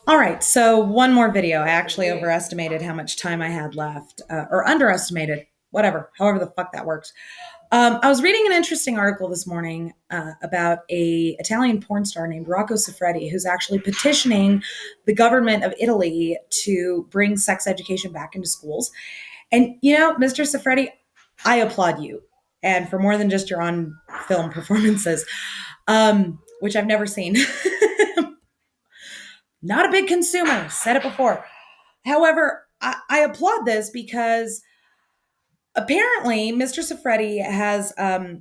All right, so one more video. I actually overestimated how much time I had left, or underestimated, whatever, however the fuck that works. I was reading an interesting article this morning about a Italian porn star named Rocco Siffredi, who's actually petitioning the government of Italy to bring sex education back into schools. And Mr. Siffredi, I applaud you, and for more than just your on-film performances, which I've never seen. Not a big consumer, said it before. However, I applaud this because apparently Mr. Siffredi has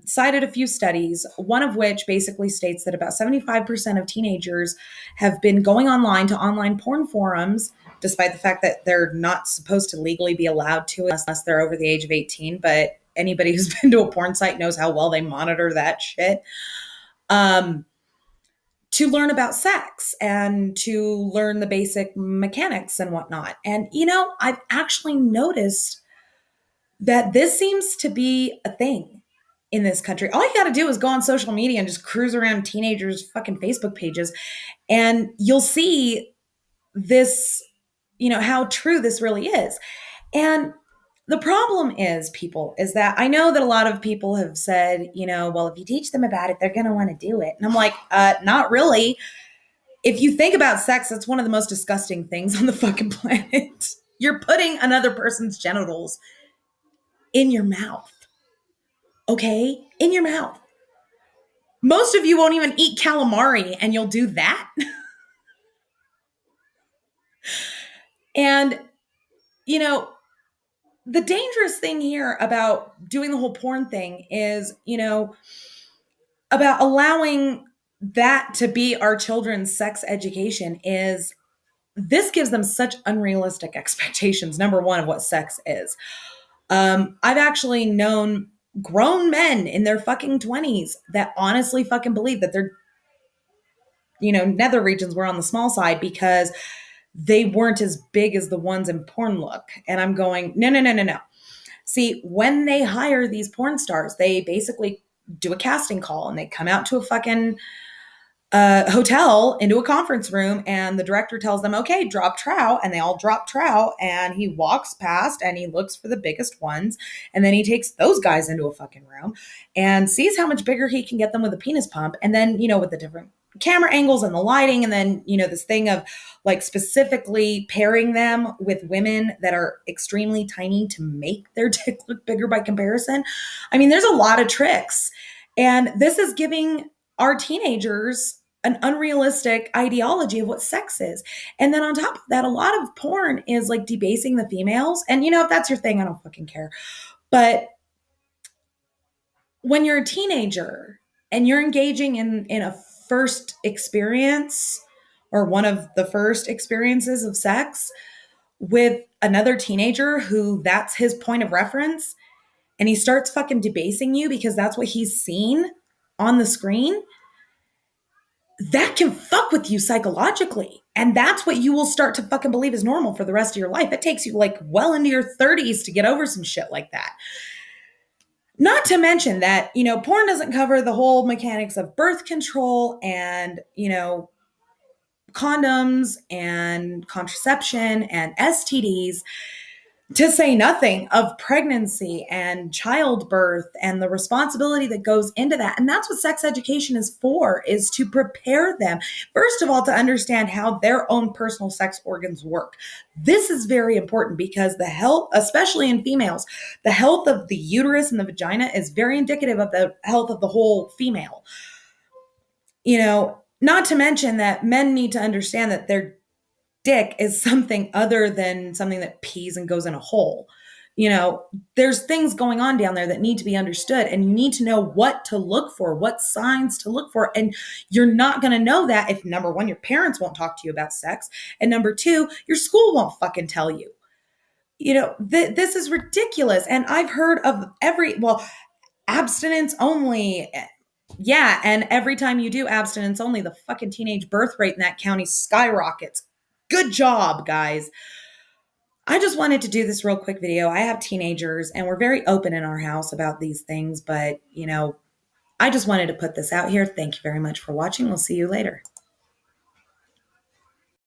cited a few studies, one of which basically states that about 75% of teenagers have been going online to online porn forums, despite the fact that they're not supposed to legally be allowed to unless they're over the age of 18. But anybody who's been to a porn site knows how well they monitor that shit. To learn about sex and to learn the basic mechanics and whatnot. And, I've actually noticed that this seems to be a thing in this country. All you got to do is go on social media and just cruise around teenagers' fucking Facebook pages, and you'll see this, how true this really is. And the problem is, people, is that I know that a lot of people have said, well, if you teach them about it, they're going to want to do it. And I'm like, not really. If you think about sex, it's one of the most disgusting things on the fucking planet. You're putting another person's genitals in your mouth. Okay? In your mouth. Most of you won't even eat calamari, and you'll do that. And, the dangerous thing here about doing the whole porn thing is, about allowing that to be our children's sex education is this gives them such unrealistic expectations, number one, of what sex is. I've actually known grown men in their fucking 20s that honestly fucking believe that their, nether regions were on the small side because they weren't as big as the ones in porn look. And I'm going, no, no, no, no, no. See, when they hire these porn stars, they basically do a casting call and they come out to a fucking hotel into a conference room, and the director tells them, okay, drop trow, and they all drop trow, and he walks past and he looks for the biggest ones, and then he takes those guys into a fucking room and sees how much bigger he can get them with a penis pump, and then with the different camera angles and the lighting, and then this thing of like specifically pairing them with women that are extremely tiny to make their dick look bigger by comparison. I mean, there's a lot of tricks, and this is giving our teenagers an unrealistic ideology of what sex is. And then on top of that, a lot of porn is like debasing the females. And if that's your thing, I don't fucking care. But when you're a teenager and you're engaging in a first experience or one of the first experiences of sex with another teenager who that's his point of reference, and he starts fucking debasing you because that's what he's seen on the screen, that can fuck with you psychologically. And that's what you will start to fucking believe is normal for the rest of your life. It takes you like well into your 30s to get over some shit like that. Not to mention that, porn doesn't cover the whole mechanics of birth control and, condoms and contraception and STDs, to say nothing of pregnancy and childbirth and the responsibility that goes into that. And that's what sex education is for, is to prepare them, first of all, to understand how their own personal sex organs work. This is very important because the health, especially in females, the health of the uterus and the vagina is very indicative of the health of the whole female. Not to mention that men need to understand that their dick is something other than something that pees and goes in a hole. There's things going on down there that need to be understood, and you need to know what to look for, what signs to look for. And you're not going to know that if, number one, your parents won't talk to you about sex, and number two, your school won't fucking tell you. This is ridiculous. And I've heard of abstinence only. Yeah, and every time you do abstinence only, the fucking teenage birth rate in that county skyrockets. Good job, guys. I just wanted to do this real quick video. I have teenagers and we're very open in our house about these things, but I just wanted to put this out here. Thank you very much for watching. We'll see you later.